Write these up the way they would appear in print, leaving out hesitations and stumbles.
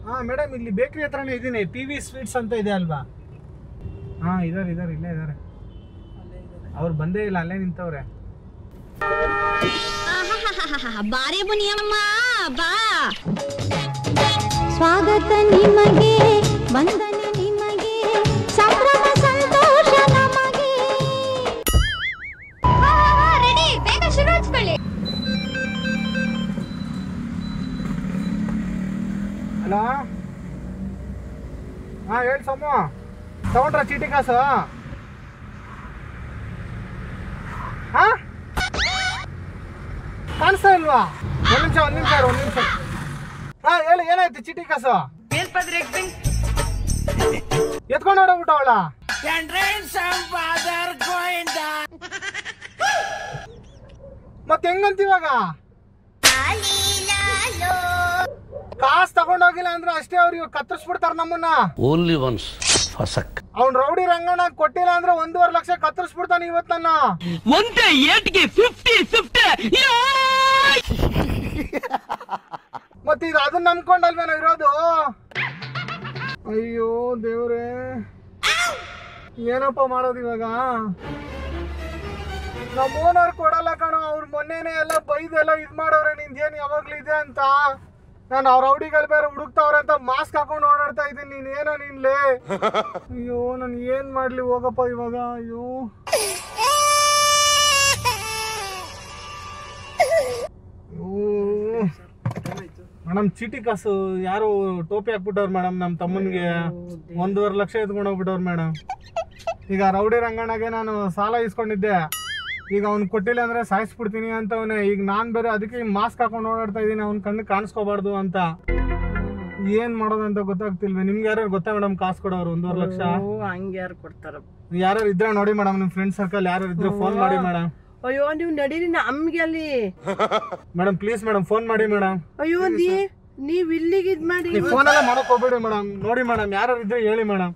ಹಾಂ ಮೇಡಮ್, ಇಲ್ಲಿ ಬೇಕ್ರಿ ಹತ್ರನೇ ಇದ್ದೀನಿ. PV ಸ್ವೀಟ್ಸ್ ಅಂತ ಇದೆ ಅಲ್ವಾ? ಹಾಂ, ಇಲ್ಲೇ ಇದ್ದಾರೆ. ಅವ್ರು ಬಂದೇ ಇಲ್ಲ, ಅಲ್ಲೇ ನಿಂತವ್ರೆ. ಬಾರೆ ಬುನಿಯಮ್ಮ ಬಾ. ಸ್ವಾಗತ ನಿಮಗೆ, ವಂದನೆ ನಿಮಗೆ, ಸಂಭ್ರಮ ಸಂತೋಷ ನಮಗೆ. ರೆಡಿ, ಬೇಗ ಶುರು ಹಚ್ಕೊಳ್ಳಿ. ಹಲೋ, ಹಾಂ ಹೇಳಿ ಸೋಮು, ತಗೊಂಡ್ರ ಚೀಟಿ ಕಾಸು? ಹಾಂ, ಕಾಣಿಸ್ತಾ ಇಲ್ವಾ? ಒಂದು ನಿಮಿಷ. ಹಾಂ ಹೇಳಿ, ಏನಾಯ್ತು ಚೀಟಿ ಕಾಸು? ಎತ್ಕೊಂಡು ಹೊಡೋಗ್ಬಿಟ್ಟ ಅವಳ. ಮತ್ತೆ ಹೆಂಗಂತ ಇವಾಗ? ಕಾಸು ತಗೊಂಡೋಗಿಲ್ಲ ಅಂದ್ರೆ ಅಷ್ಟೇ, ಅವ್ರಿಗೆ ಕತ್ತರಿಸ್ಬಿಡ್ತಾರ ನಮ್ಮನ್ನ. ಓನ್ಲಿ ಒನ್ಸ್ ಫಸಕ್. ಅವ್ನ್ ರೌಡಿ ರಂಗಣ್ಣ ಕೊಟ್ಟಿಲ್ಲ ಅಂದ್ರೆ 1.5 ಲಕ್ಷ ಕತ್ತರಿಸ್ಬಿಡ್ತಾನೆ ಇವತ್ತನ್ನ. ಒಂದೇ ಏಟ್ಗೆ 50 ಮತ್ತೆ ಈಗ ಅದನ್ನ ನಂಬ್ಕೊಂಡಲ್ವೇನೋ ಇರೋದು. ಅಯ್ಯೋ ದೇವ್ರೇ, ಏನಪ್ಪ ಮಾಡೋದು ಇವಾಗ? ನಮ್ಮ ಓನರ್ ಕೊಡಲ್ಲ ಕಣೋ. ಅವ್ರು ಮೊನ್ನೆನೆ ಎಲ್ಲ ಬೈದೆಲ್ಲ ಇದ್ ಮಾಡೋರೆ, ನಿಂದೇನು ಯಾವಾಗ್ಲೂ ಇದೆ ಅಂತ. ನಾನು ಅವ್ರ ರೌಡಿಗಳು ಬೇರೆ ಹುಡುಕ್ತಾವ್ರೆ ಅಂತ ಮಾಸ್ಕ್ ಹಾಕೊಂಡು ಓಡಾಡ್ತಾ ಇದ್ದೀನಿ. ನೀನೇನೋ ನಿನ್ಲೆ. ಅಯ್ಯೋ, ನಾನು ಏನ್ ಮಾಡ್ಲಿ ಹೋಗಪ್ಪ ಇವಾಗ? ಅಯ್ಯೋ ಮೇಡಮ್, ಚೀಟಿ ಕಾಸು ಯಾರು ಟೋಪಿ ಹಾಕ್ಬಿಟ್ಟವ್ರು ಮೇಡಮ್. ನಮ್ಮ ತಮ್ಮನಿಗೆ 1.5 ಲಕ್ಷ ಎತ್ಕೊಂಡು ಹೋಗ್ಬಿಟ್ಟವ್ರು ಮೇಡಮ್. ಈಗ ರೌಡಿ ರಂಗಣ್ಣಗೆ ನಾನು ಸಾಲ ಇಸ್ಕೊಂಡಿದ್ದೆ. ಈಗ ಅವ್ನು ಕೊಟ್ಟಿಲ್ಲ ಅಂದ್ರೆ ಸಾಯಿಸ್ಬಿಡ್ತೀನಿ ಅಂತವನೇ. ಈಗ ನಾನು ಬೇರೆ ಅದಕ್ಕೆ ಮಾಸ್ಕ್ ಹಾಕೊಂಡು ಓಡಾಡ್ತಾ ಇದ್ದೀನಿ, ಅವ್ನ ಕಣ್ಣು ಕಾಣಿಸ್ಕೋಬಾರ್ದು ಅಂತ. ಏನ್ ಮಾಡೋದಂತ ಗೊತ್ತಾಗ್ತಿಲ್ವೇ? ನಿಮ್ಗೆ ಯಾರು ಗೊತ್ತಾ ಮೇಡಮ್ ಕಾಸು ಕೊಡೋರು 1.5 ಲಕ್ಷ? ಹಂಗೆ ಯಾರು ಕೊಡ್ತಾರ? ಯಾರು ಇದ್ರೆ ನೋಡಿ ಮೇಡಮ್, ನಿಮ್ ಫ್ರೆಂಡ್ ಸರ್ಕಲ್ ಯಾರು ಇದ್ರೆ ಫೋನ್ ಮಾಡಿ ಮೇಡಮ್. ಅಯ್ಯೋ, ನೀವು ನಡೀರಿ ನಮ್ಗೆ ಅಲ್ಲಿ. ಮೇಡಮ್ ಪ್ಲೀಸ್ ಮೇಡಮ್, ಫೋನ್ ಮಾಡಿ ಮೇಡಮ್. ಅಯ್ಯೋ, ನೀವ್ ಇಲ್ಲಿಗೆ ಇದ್ ಮಾಡಿ. ಫೋನ್ ಎಲ್ಲ ಮಾಡಕ್ ಹೋಗ್ಬೇಡಿ ಮೇಡಮ್. ನೋಡಿ ಮೇಡಮ್, ಯಾರು ಇದ್ರೆ ಹೇಳಿ ಮೇಡಮ್.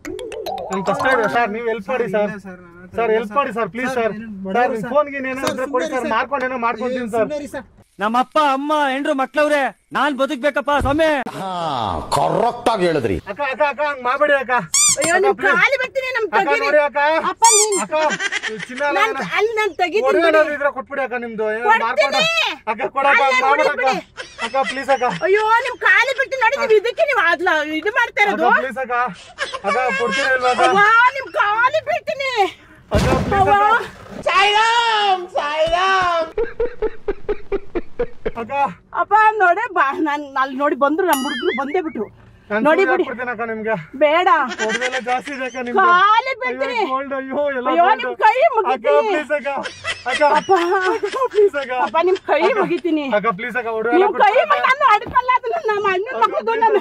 ನನ್ ಕಷ್ಟ ಇದೆ ಸರ್, ನೀವು ಹೆಲ್ಪ್ ಮಾಡಿ ಸರ್. ಹೆಲ್ಪ್ ಮಾಡಿ ಸರ್, ಪ್ಲೀಸ್ ಸರ್. ಫೋನ್ಗೆ ಏನಾದ್ರು ಕೊಡಿ ಸರ್, ಮಾಡ್ಕೊಂಡೇನೋ ಮಾಡ್ಕೊಂತೀನಿ ಸರ್. ನಮ್ಮಪ್ಪ ಅಮ್ಮ ಹೆಂಡ್ರು ಮಕ್ಳವ್ರೆ, ನಾನ್ ಬದುಕ್ಬೇಕಪ್ಪ ಸ್ವಾಮಿ. ಕರೆಕ್ಟ್ ಆಗಿ ಹೇಳಿದ್ರಿ. ಅಕ್ಕ ಹಂಗ್ ಮಾಡ್ಬೇಡಿ ಅಕ್ಕ. ಅಯ್ಯೋ, ನಿಮ್ ಕಾಲಿ ಬರ್ತೀನಿ. ನಮ್ ನೋಡಿ ಅಕ್ಕ, ಅಪ್ಪ ಚಿನ್ನ ಅಲ್ಲಿ ನಾನು ತೆಗಿತೀನಿ. ಇದ್ರೆ ಕೊಟ್ಬಿಡಿ ಅಕ್ಕ, ನಿಮ್ದು ಮಾಡ್ಕೊಂಡು. ಅಕ್ಕ ಕೊಡಕ್ಕ ಅಕ್ಕ, ಪ್ಲೀಸ್ ಅಕ್ಕ. ಅಯ್ಯೋ, ನಿಮ್ ಕಾಲಿ ಬಿಟ್ಟು ನೋಡಿ. ನೀವು ಇದಕ್ಕೆ ನೀವು ಇದು ಮಾಡ್ತಾ ಇರೋದು. ಪ್ಲೀಸ್ ಅಕ್ಕ ಕೊಡ್ತೀನಿ ಇಲ್ವಾ? ನಿಮ್ ಕಾಲಿ ಬಿಡ್ತೀನಿ. ಅಪ್ಪ ನೋಡಿ, ನಾನ್ ಅಲ್ಲಿ ನೋಡಿ ಬಂದ್ರು, ನಮ್ ಹುಡುಗರು ಬಂದೇ ಬಿಟ್ರು. ನೋಡಿ ಬಿಡಿ, ನಿಮ್ಗೆ ಬೇಡ, ಜಾಸ್ತಿ ಕಾಲಿ ಬಿಡ್ತೀನಿ. ಅಯ್ಯೋ, ನಿಮ್ ಕೈ ಮುಗಿತೀನಿ. ಅಪ್ಪ, ನಿಮ್ ಕೈ ಮುಗಿತೀನಿ. ನಿಮ್ ಕೈ ನಾನು ಅಡ್ಕಲ್ಲ. ನಮ್ಮ ಅಣ್ಣನ ಮಕ್ಕಳು ನಾನು.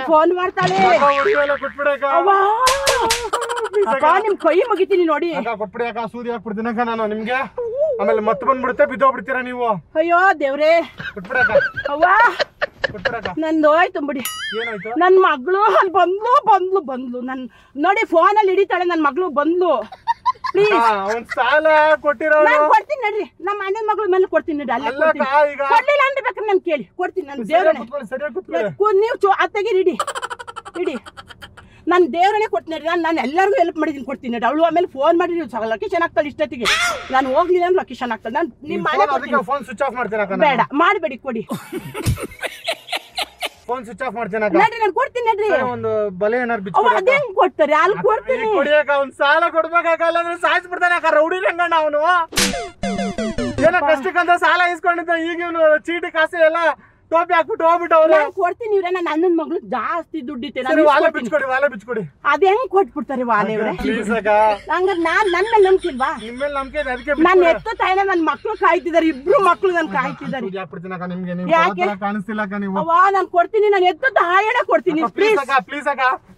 ಫೋನ್ ಮಾಡ್ತಾಳೆ. ನಿಮ್ ಕೈ ಮುಗಿತೀನಿ ನೋಡಿ. ಕೊಟ್ಬಿಡಿ ಅಕ್ಕ, ಸೂದಿ ಹಾಕ್ಬಿಡ್ತೀನಿ ಅಕ್ಕ ನಾನು ನಿಮ್ಗೆ. ಆಮೇಲೆ ಮತ್ತೆ ಬಂದ್ಬಿಡುತ್ತೆ, ಬಿದ್ದೋಗ್ಬಿಡ್ತೀರಾ ನೀವು. ಅಯ್ಯೋ ದೇವ್ರೇ, ಅವ್ವ ನಂದು ಹೋಯ್ತು ಬಿಡಿ. ನನ್ ಮಗಳು ಅಲ್ಲಿ ಬಂದ್ಲು. ನನ್ ನೋಡಿ ಫೋನಲ್ಲಿ ಹಿಡಿತಾಳೆ. ನನ್ ಮಗಳು ಬಂದ್ಲು. ಪ್ಲೀಸ್ ಸಾಲ ಕೊಟ್ಟಿರೋ ಕೊಡ್ತೀನಿ ನಡ್ರಿ. ನಮ್ಮ ಅಣ್ಣನ ಮಗಳ ಮೇಲೆ ಕೊಡ್ತೀನಿ ನಡ್ರಿ. ಅಲ್ಲಿ ಕೊಡ್ಲಿಲ್ಲ ಅಂದ್ರೆ ಬೇಕಾದ್ರೆ ನಾನು ಕೇಳಿ ಕೊಡ್ತೀನಿ. ನನ್ ದೇವ್ರನೇ ನೀವು ಅತ್ತಗೆ ಇಡಿ. ನಾನು ದೇವ್ರನೇ ಕೊಡ್ತೀನಿ ನಡ್ರಿ. ನಾನು ಎಲ್ಲರಿಗೂ ಹೆಲ್ಪ್ ಮಾಡಿದ್ದೀನಿ, ಕೊಡ್ತೀನಿ ನಡ್ರಿ. ಅವಳು ಆಮೇಲೆ ಫೋನ್ ಮಾಡಿ ಲೊಕೇಶನ್ ಆಗ್ತಾಳೆ ಇಷ್ಟೊತ್ತಿಗೆ. ನಾನು ಹೋಗ್ಲಿಲ್ಲ ಅಂದ್ರೆ ಲೊಕೇಶನ್ ಆಗ್ತಾಳೆ. ನಾನು ನಿಮ್ಮ ಮನೆ ಬೇಡ ಮಾಡಬೇಡಿ, ಕೊಡಿ. ಫೋನ್ ಸ್ವಿಚ್ ಆಫ್ ಮಾಡ್ತೀನಿ ನಡ್ರಿ, ನಾನು ಕೊಡ್ತೀನಿ ನಡ್ರಿ. ಒಂದು ಬಲೆ ಏನಾರು ಬಿಚ್ಚು. ಅದೇನ್ ಕೊಡ್ತಾರೆ? ಅಲ್ಲಿ ಕೊಡ್ತೀನಿ. ಕೊಡಿಯಾಕ ಅವ್ನು ಸಾಲ ಕೊಡ್ಬೇಕಾಗಲ್ಲ ಅಂದ್ರೆ ಸಾಯಿಸ್ಬಿಡ್ತಾನೆ ಅಕ್ಕ ರೌಡಿ ರಂಗಣ್ಣ ಅವನು. ಏನೋ ಕಷ್ಟಕ್ಕಂತ ಸಾಲ ಇಸ್ಕೊಂಡಿದ್ದ, ಈಗ ಇವನು ಚೀಟಿ ಕಾಸು ಎಲ್ಲ ಟೋಪಿ ಹಾಕ್ಬಿಟ್ಟು ಹೋಗ್ಬಿಟ್ಟು ಅವ್ರು. ಕೊಡ್ತೀನಿ ಇವ್ರೆ, ನನ್ನ ಅಣ್ಣನ ಮಗಳು ಜಾಸ್ತಿ ದುಡ್ಡಿತ್ತೆ. ವಾಲೆ ಬಿಚ್ಕೊಡಿ. ಅದ್ ಹೆಂಗ್ ಕೊಟ್ಬಿಡ್ತಾರೆ ವಾಲೆ ಇವ್ರೆ? ಹಂಗಾರೆ ನಾನ್ ನನ್ನ ಮೇಲೆ ನಂಬಿಕಿಲ್ವಾ? ನಿಮ್ಮೇಲೆ ನಂಬಿಕೆ ಇದೆ, ಅದಕ್ಕೆ ನಾನು ಎತ್ತ ತಾಯಿನ ನನ್ನ ಮಕ್ಳು ಕಾಯ್ತಿದ್ದಾರೆ. ಇಬ್ರು ಮಕ್ಳು ನನ್ ಕಾಯ್ತಿದ್ದಾರೆ. ಕಾಣಿಸ್ತಿಲ್ಲ ನೀವು. ಅವ್ವ ನಾನು ಕೊಡ್ತೀನಿ. ನಾನು ಎತ್ತ ತಾಯಿನ ಕೊಡ್ತೀನಿ.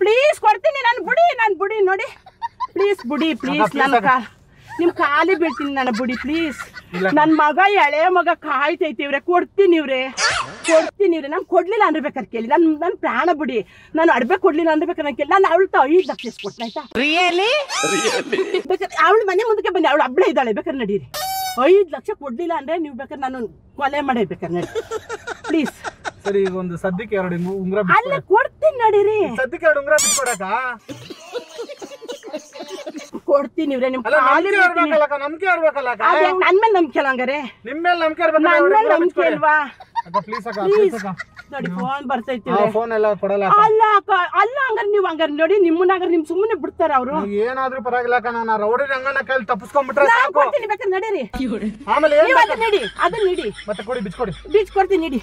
ಪ್ಲೀಸ್ ಕೊಡ್ತೀನಿ. ನಾನು ಬುಡಿ ನೋಡಿ. ಪ್ಲೀಸ್ ಬುಡಿ, ಪ್ಲೀಸ್. ನನ್ನ ನಿಮ್ ಕಾಲಿ ಬೀಳ್ತೀನಿ. ನನ್ನ ಬುಡಿ ಪ್ಲೀಸ್. ನನ್ ಮಗ ಎಳೆ ಮಗ ಕಾಯ್ತೈತಿ ಇವ್ರೆ ಕೊಡ್ತೀನಿ ಇವ್ರೆ ನಾನು ಕೊಡ್ಲಿಲ್ಲ ಅಂದ್ರೆ ಬೇಕಾದ್ರೆ ಕೇಳಿ ನನ್ ಪ್ರಾಣ ಬಿಡಿ ನಾನು ಅಡ್ಬೆ ಕೊಡ್ಲಿಲ್ಲ ಅಂದ್ರೆ ಬೇಕಾದ್ರೆ ಕೇಳಿ ನಾನು ಅವಳು 5 ಲಕ್ಷ ಕೊಡ್ತೀನಿ ಆಯ್ತಾ ಬೇಕಾದ್ರೆ ಅವಳು ಮನೆ ಮುಂದಕ್ಕೆ ಬನ್ನಿ ಅವಳು ಹಬ್ಬಳ ಇದ್ದಾಳೆ ಬೇಕಾದ್ರೆ ನಡೀರಿ 5 ಲಕ್ಷ ಕೊಡ್ಲಿಲ್ಲ ಅಂದ್ರೆ ನೀವು ಬೇಕಾದ್ರೆ ನಾನು ಕೊಲೆ ಮಾಡೇ ಬೇಕಾದ್ರೆ ನಡಿ ಪ್ಲೀಸ್ ಸರಿ ಈಗ ಒಂದು ಸದ್ಯಕ್ಕೆ 2 ಉಂಗ್ರ ಅಲ್ಲ ಕೊಡ್ತೀನಿ ನಡೀರಿ ಸದ್ಯಕ್ಕೆ 2 ಉಂಗ್ರ ಬಿಟ್ಕೊಡಕ ಕೊಡ್ತೀನಿ ಇವ್ರೆ ನಿಮ್ ನಂಬಿಕೆ ಇರ್ಬೇಕಲ್ಲ ನನ್ ಮೇಲೆ ನಂಬಿಕೆ ಅಲ್ಲ ಹಂಗಾರೆ ನಿಮ್ ಮೇಲೆ ನಂಬಿಕೆ ನನ್ ಮೇಲೆ ನಂಬಿಕೆ ಅಲ್ವಾ ಪ್ಲೀಸ್ ನೋಡಿ ಫೋನ್ ಬರ್ತೈತಿ ಫೋನ್ ಎಲ್ಲ ಕೊಡಲ್ಲ ಅಲ್ಲ ಹಂಗಾರೆ ನೀವು ಹಂಗಾರೆ ನೋಡಿ ನಿಮ್ಮನ್ನ ನಿಮ್ ಸುಮ್ಮನೆ ಬಿಡ್ತಾರ ಅವ್ರು ಏನಾದ್ರೂ ಪರವಾಗಿಲ್ಲ ನಾನು ರೌಡಿ ರಂಗಣ್ಣ ಕೈಲಿ ತಪ್ಪಿಸ್ಕೊಂಡ್ಬಿಟ್ರೆ ಸಾಕು ಕೊಡ್ತೀನಿ ಬೇಕಾದ್ರೆ ನಡೀರಿ ಆಮೇಲೆ ಅದನ್ನ ನೀಡಿ ಮತ್ತೆ ಕೊಡಿ ಬಿಚ್ಕೊಡಿ ಕೊಡ್ತೀನಿ ನೀಡಿ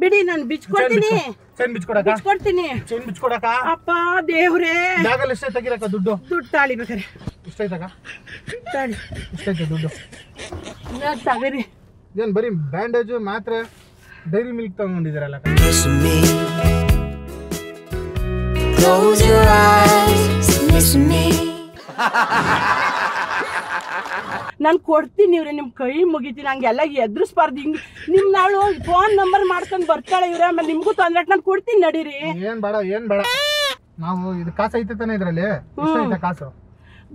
ಬಿಡಿ ನಾನು ಬಿಚ್ಕೊಡ್ತೀನಿ ಚೈನ್ ಬಿಚ್ಕೊಡಕ ಬಿಚ್ಕೊಡ್ತೀನಿ ಚೈನ್ ಬಿಚ್ಕೊಡಕ ಅಪ್ಪ ದೇವ್ರೇ ಬ್ಯಾಗಲ್ಲಿ ಎಷ್ಟೇ ತೆಗಿರಕ ದುಡ್ಡು ತಾಳಿ ಬೇಕಾರೆ ಎಷ್ಟೈತಕ ತಾಳಿ ಎಷ್ಟೈತೆ ದುಡ್ಡು ತಗರಿ ಏನ್ ಬರೀ ಬ್ಯಾಂಡೇಜು ಮಾತ್ರೆ ಡೈರಿ ಮಿಲ್ಕ್ ತಗೊಂಡಿದ್ದೀರಲ್ಲ Close your eyes, listen me. ನಾನು ಕೊಡ್ತೀನಿ ಇವ್ರೆ ನಿಮ್ ಕೈ ಮುಗಿತೀನಿ ಹಂಗೆಲ್ಲ ಎದುರಿಸ್ಬಾರ್ದು ಹಿಂಗ್ ನಿಮ್ ನಾಳು ಫೋನ್ ನಂಬರ್ ಮಾಡ್ಕೊಂಡ್ ಬರ್ತಾಳೆ ಇವ್ರೆ ಆಮೇಲೆ ನಿಮ್ಗೂ ತೊಂದ್ರೆ ನಾನು ಕೊಡ್ತೀನಿ ನಡೀರಿ ಏನ್ ಬೇಡ ನಾವು ಇದು ಕಾಸು ಐತೆ ತಾನೆ ಇದ್ರಲ್ಲಿ ಎಷ್ಟೈತೆ ಕಾಸು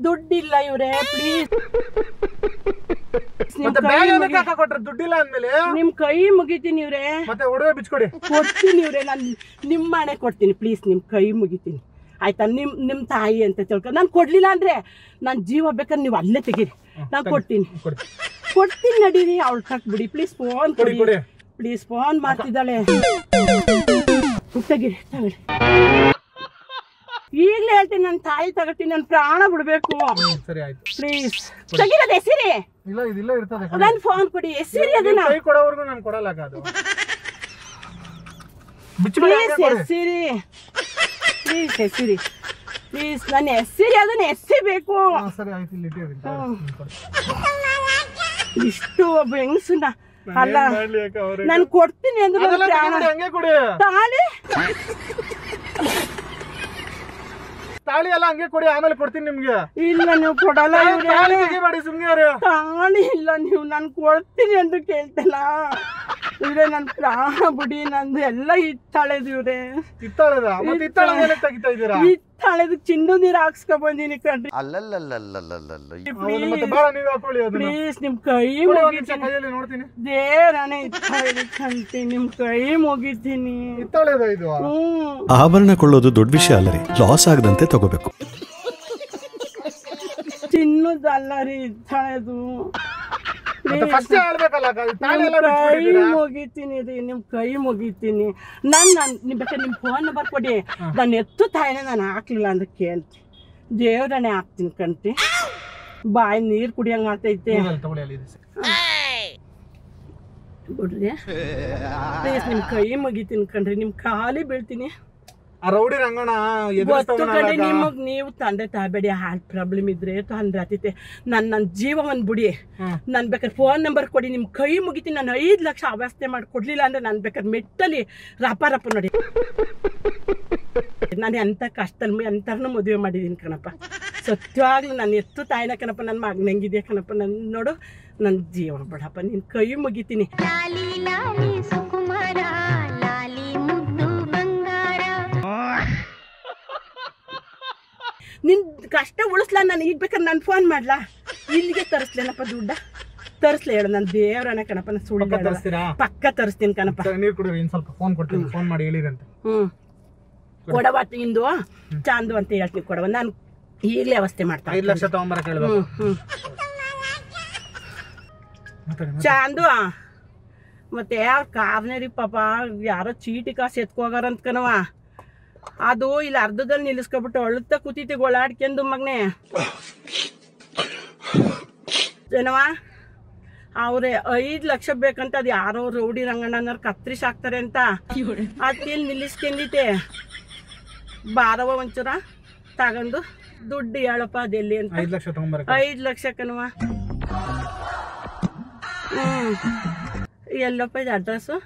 ದುಡ್ಡಿಲ್ಲ ಇವ್ರೆ ಪ್ಲೀಸ್ ಕೊಟ್ರೆ ದುಡ್ಡಿಲ್ಲ ಅಂದ್ಮೇಲೆ ನಿಮ್ ಕೈ ಮುಗಿತೀನಿ ಇವ್ರೆ ಮತ್ತೆ ಒಡವೆ ಬಿಚ್ಕೊಡಿ ಕೊಡ್ತೀನಿ ಇವ್ರೆ ನಾನು ನಿಮ್ಮ ಮನೆ ಕೊಡ್ತೀನಿ ಪ್ಲೀಸ್ ನಿಮ್ ಕೈ ಮುಗಿತೀನಿ ಆಯ್ತಾ ನಿಮ್ ತಾಯಿ ಅಂತ ತಿಳ್ಕೊ ನಾನು ಕೊಡ್ಲಿಲ್ಲ ಅಂದ್ರೆ ನಾನು ಜೀವ ಬೇಕಾದ್ರೆ ನೀವು ಅಲ್ಲೇ ತೆಗೀರಿ ನಾನು ಕೊಡ್ತೀನಿ ನಡೀರಿ ಅವಳು ಕಟ್ಬಿಡಿ ಪ್ಲೀಸ್ ಫೋನ್ ಕೊಡಿ ಪ್ಲೀಸ್ ಫೋನ್ ಮಾಡ್ತಿದ್ದಾಳೆ ತೆಗೀರಿ ಈಗಲೇ ಹೇಳ್ತೀನಿ ನನ್ನ ತಾಯಿ ತಗೋತೀನಿ ನನ್ನ ಪ್ರಾಣ ಬಿಡ್ಬೇಕು ಸರಿ ಆಯ್ತು ಪ್ಲೀಸ್ ತೆಗಿರೋದು ಎಸಿರಿ ಇಲ್ಲ ಇದಿಲ್ಲ ಇರ್ತದೆ ನನ್ನ ಫೋನ್ ಕೊಡಿ ಎಸಿರಿ ಅದನ್ನ ಕೈ ಕೊಡೋವರೆಗೂ ನಾನು ಕೊಡಲ್ಲ ಅದು ಪ್ಲೀಸ್ ಎಸಿರಿ ಪ್ಲೀಸ್ ಎಸಿರಿ ಪ್ಲೀಸ್ ನನ್ನ ಎಸಿರಿ ಅದನ್ನ ಎಸಿ ಬೇಕು ಸರಿ ಆಯ್ತು ಇಲ್ಲಿ ಇಷ್ಟು ಒಬ್ಬ ಹೆಂಗಸನ್ನ ಅಲ್ಲ ನಾನು ಕೊಡ್ತೀನಿ ಅಂದ್ರೆ ಹಂಗೆ ಕೊಡಿ ತಾಳಿ ಎಲ್ಲ ಹಂಗೆ ಕೊಡಿ ಆಮೇಲೆ ಕೊಡ್ತೀನಿ ನಿಮ್ಗೆ ಇಲ್ಲ ನೀವು ಕೊಡಲ್ಲ ತೆಗಿಬೇಡಿ ಸುಮ್ನೆ ತಾಳಿ ಇಲ್ಲ ನೀವು ನಾನು ಕೊಡ್ತೀನಿ ಅಂತ ಕೇಳ್ತಲ್ಲ ಇವ್ರೆ ನನ್ ಪ್ರಾಣ ಬಿಡಿ ನಂದು ಎಲ್ಲ ಇತ್ತಾಳೆದು ಇವ್ರೆ ಇತ್ತಾಳೆದು ಚಿಂಡು ನೀರು ಹಾಕ್ಸ್ಕೊ ಬಂದಿನಿ ಕಣ್ರಿ ಪ್ಲೀಸ್ ನಿಮ್ ಕೈ ನೋಡ್ತೀನಿ ದೇವರಾಣೆ ಇತ್ತಾಳೆ ನಿಮ್ ಕೈ ಮುಗಿತೀನಿ. ಆಭರಣ ಕೊಳ್ಳೋದು ದೊಡ್ಡ ವಿಷಯ ಅಲ್ಲ ರೀ, ಲಾಸ್ ಆಗದಂತೆ ತಗೋಬೇಕು. ಚಿನ್ನದಲ್ಲ ರೀ ಇತ್ತಾಳೆದು. ಮುಗಿತೀನಿ ರೀ, ನಿಮ್ ಕೈ ಮುಗಿತೀನಿ. ನಿಮ್ ಬೇಕಾದ್ರೆ ನಿಮ್ ಫೋನ್ ನಂಬರ್ ಕೊಡಿ, ನಾನು ಎತ್ತು ತಾಯಿನೇ ನಾನು ಹಾಕ್ಲಿಲ್ಲ ಅಂತ ಕೇಳ್ತಿ. ದೇವ್ರನೇ ಹಾಕ್ತೀನಿ ಕಣ್ತಿ. ಬಾಯಿ ನೀರ್ ಕುಡಿಯಂಗ ಆಗ್ತೈತೆ ಬಿಡ್ರಿ. ಪ್ಲೀಸ್ ನಿಮ್ ಕೈ ಮುಗಿತೀನಿ ಕಣ್ರಿ, ನಿಮ್ ಖಾಲಿ ಬೀಳ್ತೀನಿ. ರೌಡಿ ರಂಗಣ ನಿಮಗ್ ನೀವು ತಂದೆ ತಾಬೇಡಿ, ಹಾರ್ಟ್ ಪ್ರಾಬ್ಲಮ್ ಇದ್ರೆ ತೊಂದ್ರೆ ಆಗ್ತೈತೆ. ನನ್ನ ಜೀವವನ್ನು ಬಿಡಿ, ನನ್ ಬೇಕಾದ್ರೆ ಫೋನ್ ನಂಬರ್ ಕೊಡಿ, ನಿಮ್ ಕೈ ಮುಗಿತೀನಿ. ನಾನು 5 ಲಕ್ಷ ಅವ್ಯವಸ್ಥೆ ಮಾಡಿ ಕೊಡ್ಲಿಲ್ಲ ಅಂದ್ರೆ ನಾನು ಬೇಕಾದ್ರೆ ಮೆಟ್ಟಲ್ಲಿ ರಪ್ಪ ನೋಡಿ. ನಾನು ಎಂತ ಕಷ್ಟದಲ್ಲಿ ಎಂತರ್ನು ಮದುವೆ ಮಾಡಿದೀನಿ ಕಣಪ್ಪ. ಸತ್ಯವಾಗ್ಲೂ ನಾನು ಎತ್ತು ತಾಯಿನ ಕಣಪ್ಪ, ನನ್ನ ಮಗನಂಗಿದೆ ಕಣಪ್ಪ. ನನ್ ನೋಡು, ನನ್ನ ಜೀವ ಬಿಡಪ್ಪ, ನಿನ್ ಕೈ ಮುಗಿತೀನಿ. ನಿನ್ ಕಷ್ಟ ಉಳಿಸ್ಲಾ, ನಾನು ಈಗ ಬೇಕಾದ್ರೆ ನಾನು ಫೋನ್ ಮಾಡ್ಲಾ, ಇಲ್ಲಿಗೆ ತರಿಸ್ಲೇನಪ್ಪ ದುಡ್ಡ ತರಿಸ್ಲೇ ಹೇಳು. ನಾನು ದೇವ್ರನ ಕಣಪ್ಪ, ನಾನು ಸುಳ್ಳು ಪಕ್ಕ ತರಿಸ್ತೀನಿ ಕಣಪ್ಪ. ನೀರು ಕುಡಿರಿ, ಸ್ವಲ್ಪ ಫೋನ್ ಕೊಡ್ತೀನಿ, ಫೋನ್ ಮಾಡಿ ಹೇಳಿರಂತೆ. ಕೊಡವ ಇಂದು ಚಾಂದು ಅಂತ ಹೇಳ್ತೀನಿ, ಕೊಡವ. ನಾನು ಈಗಲೇ ವ್ಯವಸ್ಥೆ ಮಾಡ್ತೀನಿ. 5 ಲಕ್ಷ ತಗೊಂಬರಕ್ಕೆ ಹೇಳ್ಬೇಕು. ಚಾಂದು ಮತ್ತೆ ಯಾರು ಕಾರ್ನೇರಿ ಪಾಪ ಯಾರೋ ಚೀಟಿ ಕಾಸು ಎತ್ಕೋಗಾರಂತ ಕಣವ. ಅದು ಇಲ್ಲಿ ಅರ್ಧದಲ್ಲಿ ನಿಲ್ಲಿಸ್ಕೊಬಿಟ್ಟು ಅಳುತ್ತ ಕೂತೈತಿ ಗೋಳಾಡ್ಕೊಂಡು ಮಗನೆ ಏನವ. ಅವ್ರೆ 5 ಲಕ್ಷ ಬೇಕಂತ, ಅದು ಯಾರೋ ರೌಡಿ ರಂಗಣ್ಣನವ್ರು ಕತ್ರಿಸ್ ಹಾಕ್ತಾರೆ ಅಂತ ಅದಕ್ಕೆ ನಿಲ್ಲಿಸ್ಕೊಂಡಿತೆ. ಬಾರವ ಒಂಚೂರ ತಗೊಂಡು ದುಡ್ಡು ಹೇಳಪ್ಪ ಅದೆಲ್ಲಿ ಅಂತ. 5 ಲಕ್ಷ ತಗೊಂಬರ. 5 ಲಕ್ಷ ಕಣವ. ಎಲ್ಲಪ್ಪ ಇದು ಅಡ್ರೆಸ್ಸು?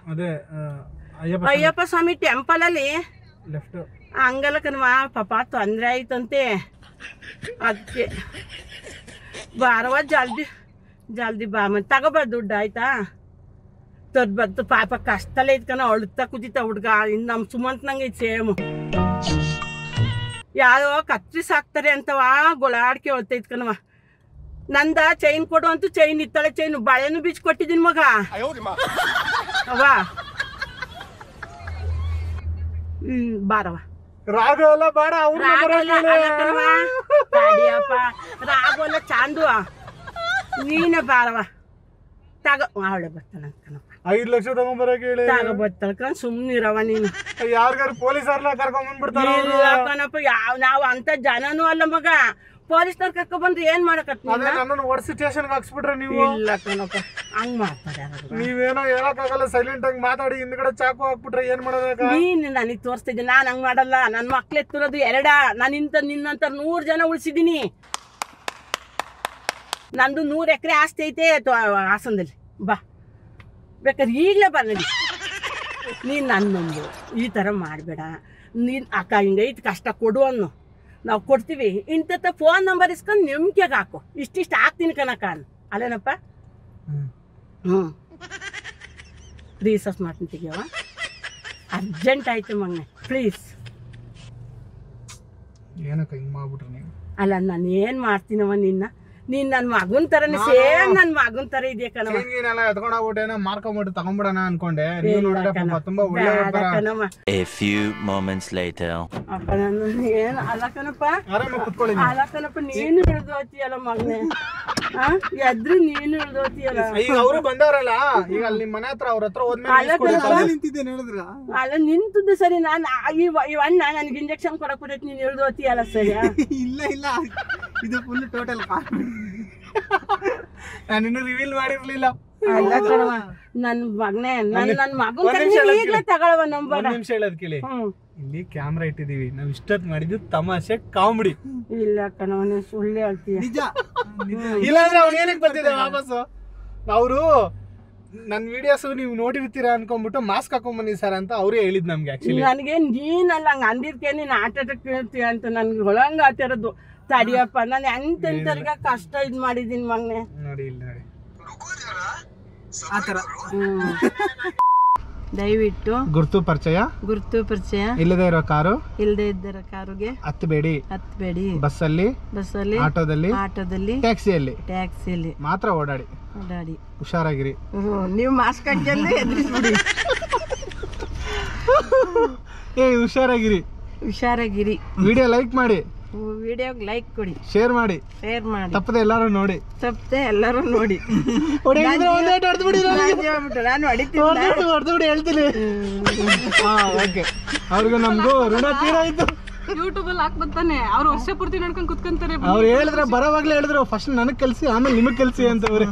ಅಯ್ಯಪ್ಪ ಸ್ವಾಮಿ ಟೆಂಪಲ್ ಅಲ್ಲಿ ಹಂಗಲ್ಲ ಕಣವ, ಪಾಪ ತೊಂದ್ರೆ ಆಯ್ತಂತೆ. ಅದಕ್ಕೆ ಬಾರವ ಜಲ್ದಿ ಜಲ್ದಿ ಬಾ ಮತ್ತೆ ತಗೋಬಾ ದುಡ್ಡು ಆಯ್ತಾ ಬಂತು ಪಾಪ ಕಷ್ಟಲ್ಲೇ ಇದ್ಕನ ಅಳುತ್ತಾ ಕುದಿತ ಹುಡ್ಗ ಇನ್ನು ನಮ್ಮ ಸುಮಂತ್ ನಂಗೆ ಸೇಮ್ ಯಾರೋ ಕತ್ರಿ ಸಾಕ್ತಾರೆ ಅಂತವ ಗೊಳಾಡ್ಕೆ ಹೊಳ್ತಾ ಇದ್ಕನವ ನಂದ ಚೈನ್ ಕೊಡು ಅಂತೂ ಚೈನ್ ಇತ್ತಾಳೆ ಚೈನ್ ಬಳೆನು ಬೀಚ್ ಕೊಟ್ಟಿದ್ದೀನಿ ಮಗ ಅವ ಬಾರವ ರಾಘವಲ್ಲ ಬೇಡ ತಡಿಯಪ್ಪ ರಾಘವಲ್ಲ ಚಾಂದು ನೀನೇ ಬಾರವ ತಗ ಅವಳೆ ಬರ್ತಾನೆ 5 ಲಕ್ಷ ತಗೊಂಬರಕ್ಕೆ ಹೇಳಿ ತಗ ಬರ್ತಾಳ ಸುಮ್ನಿರವ ನೀನು ಯಾರಿಗಾರು ಪೊಲೀಸರ್ನ ಕರ್ಕೊಂಡ್ ಬಂದ್ಬಿಡ್ತಾರ ಕಣಪ್ಪ ನಾವು ಅಂತ ಜನನೂ ಅಲ್ಲ ಮಗ ಪೊಲೀಸ್ನವ್ರು ಕರ್ಕೊಂಡ್ ಬಂದ್ರೆ ಏನ್ ಮಾಡಕತ್ತೀನಿ ನನ್ನನ್ನು ಒಡ್ಸಿ ಸ್ಟೇಷನ್ಗೆ ಹಾಕ್ಸ್ಬಿಟ್ರೆ ನೀವು ಇಲ್ಲ ಕಣಪ್ಪ ಹಂಗ್ ಮಾಡ್ತಾರೆ ನೀವೇನೋ ಹೇಳಕ್ಕಾಗಲ್ಲ ಸೈಲೆಂಟ್ ಆಗಿ ಮಾತಾಡಿ ಹಿಂದ್ಗಡೆ ಚಾಕು ಹಾಕ್ಬಿಟ್ರೆ ಏನ್ ಮಾಡೋದಾಗ ನೀನು ನನಗೆ ತೋರಿಸ್ತಿದ್ದೆ ನಾನ್ ಹಂಗ್ ಮಾಡಲ್ಲ ನನ್ ಮಕ್ಳು ಎತ್ತಿರೋದು ನಾನು ನಿನ್ನಂತ 100 ಜನ ಉಳಿಸಿದೀನಿ ನಂದು 100 ಎಕರೆ ಆಸ್ತಿ ಐತೆ ಹಾಸನದಲ್ಲಿ ಬಾ ಬೇಕಾದ್ರೆ ಈಗಲೇ ಬನ್ನಿ ನೀನು ನನ್ನೊಂದು ಈ ಥರ ಮಾಡಬೇಡ ನೀನು ಅಕ್ಕ ಹಿಂಗೈತೆ ಕಷ್ಟ ಕೊಡು ಅನ್ನು ನಾವು ಕೊಡ್ತೀವಿ ಇಂಥ ಫೋನ್ ನಂಬರ್ ಇಸ್ಕೊಂಡು ನೆಮ್ಕೆಗೆ ಹಾಕು ಇಷ್ಟಿಷ್ಟು ಹಾಕ್ತೀನಿ ಕನಕ ಅಲ್ಲೇನಪ್ಪ ರೀಸರ್ಚ್ ಮಾಡ್ತೀನಿ ತೆಗಿಯವ ಅರ್ಜೆಂಟ್ ಆಯ್ತು ಮಗನೆ ಪ್ಲೀಸ್ ಏನಕ್ಕ ಹಿಂಗೆ ಮಾಡ್ಬಿಟ್ರೆ ನೀವು ಅಲ್ಲ ನಾನು ಏನು ಮಾಡ್ತೀನವ ನೀನ್ ನನ್ನ ಮಗನ್ ತರನೇ ಸೇಮ್ ನನ್ನ ಮಗನ್ ತರ ಇದೆಯಾ ಕಣವ ಎತ್ಕೊಂಡೋಗ್ಬಿಟ್ಟೇನೋ ಮಾರ್ಕೊಂಬಿಟ್ಟು ತಗೊಂಡ್ಬಿಡೋಣ ಅನ್ಕೊಂಡೆ ನೀವು ನೋಡಿದ್ರೆ ತುಂಬಾ ಒಳ್ಳೆ A few moments later. ಅಪ್ಪ ನಾನು ಏನು ಅಲ್ಲ ಕಣಪ್ಪ ಆರಾಮಾಗಿ ಕುತ್ಕೊಳ್ಳಿ ಅಲ್ಲ ಕಣಪ್ಪ ನೀನು ಹಿಡ್ದೋತಿಯಲ್ಲ ಮಗನೇ ಎದ್ರು ನೀನು ಹಿಡ್ದೋತಿಯಲ್ಲ ಈಗ ಅವರು ಬಂದವರಲ್ಲ ಈಗ ಅಲ್ಲಿ ನಿಮ್ಮ ಮನೆ ಹತ್ರ ಅವ್ರ ಹತ್ರ ಹೋದ್ಮೇಲೆ ನಿಂತಿದ್ದೇನೆ ಹೇಳಿದ್ರ ಅಲ್ಲ ನಿಂತಿದ್ದು ಸರಿ ನಾನು ಈ ಅಣ್ಣ ನನಗೆ ಇಂಜೆಕ್ಷನ್ ಕೊಡಕ್ ಬಿಡೈತಿ ನೀನು ಹಿಡ್ದೋತಿಯಲ್ಲ ಸರಿ ಇಲ್ಲ ಇದು ಫುಲ್ ಟೋಟಲ್ ನಾನು ಇನ್ನೂ ರಿವೀಲ್ ಮಾಡಿರ್ಲಿಲ್ಲ ಅಲ್ಲ ಕಣವ ನನ್ ಮಗನೇ ನನ್ನ ಮಗನ್ ಈಗಲೇ ತಗೊಳವ ನಂಬರ್ ನಿಮಿಷ ಹೇಳೋದ್ ಕೇಳಿ ಇಲ್ಲಿ ಕ್ಯಾಮ್ರಾ ಇಟ್ಟಿದೀವಿ ನಾವ್ ಇಷ್ಟೊತ್ ಮಾಡಿದ್ದು ತಮಾಷೆ ಕಾಮಿಡಿ ಇಲ್ಲ ಕಣವ ನೀನ್ ಸುಳ್ಳು ಹೇಳ್ತೀಯ ನಿಜ ಇಲ್ಲಾಂದ್ರೆ ಅವ್ನು ಏನಕ್ಕೆ ಬರ್ತಿದ್ದೆ ವಾಪಸ್ಸು ಅವರು ನನ್ನ ವಿಡಿಯೋಸ್ ನೀವು ನೋಡಿರ್ತೀರಾ ಅನ್ಕೊಂಡ್ಬಿಟ್ಟು ಮಾಸ್ಕ್ ಹಾಕೊಂಡ್ ಬನ್ನಿ ಸರ್ ಅಂತ ಅವರೇ ಹೇಳಿದ್ ನಮ್ಗೆ ಆಕ್ಚುಲಿ ನನಗೆ ನೀನಲ್ಲ ಹಂಗ ಅಂದಿರ್ಕೆ ನೀನ್ ಆಟ ಕೇಳ್ತೀಯ ಅಂತ ನನ್ಗೆ ಒಳಂಗ ಆತಿರೋದು ತಡಿಯಪ್ಪ ನಾನು ಎಂತೆಂತರ್ಗ ಕಷ್ಟ ಇದ್ ಮಾಡಿದೀನಿ ಮಗನೆ ನೋಡಿ ಇಲ್ಲಿ ನೋಡಿ ಆತರ ದಯವಿಟ್ಟು ಗುರ್ತು ಪರಿಚಯ ಇಲ್ಲದೆ ಇರೋ ಕಾರು ಇಲ್ಲದೆ ಇದ್ದರ ಕಾರುಗೆ ಹತ್ತಬೇಡಿ ಬಸ್ಸಲ್ಲಿ ಆಟೋದಲ್ಲಿ ಟ್ಯಾಕ್ಸಿಯಲ್ಲಿ ಮಾತ್ರ ಓಡಾಡಿ ಹುಷಾರಾಗಿರಿ ನೀವು ಮಾಸ್ಕ್ ಹಾಕಿ ಎದುರಿಸ್ಬಿಡಿ ಹುಷಾರಾಗಿರಿ ವಿಡಿಯೋ ಲೈಕ್ ಮಾಡಿ ವಿಡಿಯೋಗೆ ಲೈಕ್ ಕೊಡಿ ಶೇರ್ ಮಾಡಿ ತಪ್ಪದೆ ಎಲ್ಲರೂ ನೋಡಿ ನಾನು ಹೇಳ್ತೀನಿ ಅವ್ರಿಗೂ ನಮ್ಗೂ ಋಣ ತೀರಾಯ್ತು ಯೂಟ್ಯೂಬ್ ಅಲ್ಲಿ ಹಾಕ್ ಬರ್ತಾನೆ ಅವ್ರು ವರ್ಷ ಪೂರ್ತಿ ನೋಡ್ಕೊಂಡು ಕುತ್ಕೊಂತಾರೆ ಅವ್ರು ಹೇಳಿದ್ರೆ ಬರೋವಾಗ್ಲೇ ಹೇಳಿದ್ರು ಫಸ್ಟ್ ನನಗ್ ಕಲ್ಸಿ ಆಮೇಲೆ ನಿಮಗ್ ಕಲ್ಸಿ ಅಂತ ಅವ್ರೆ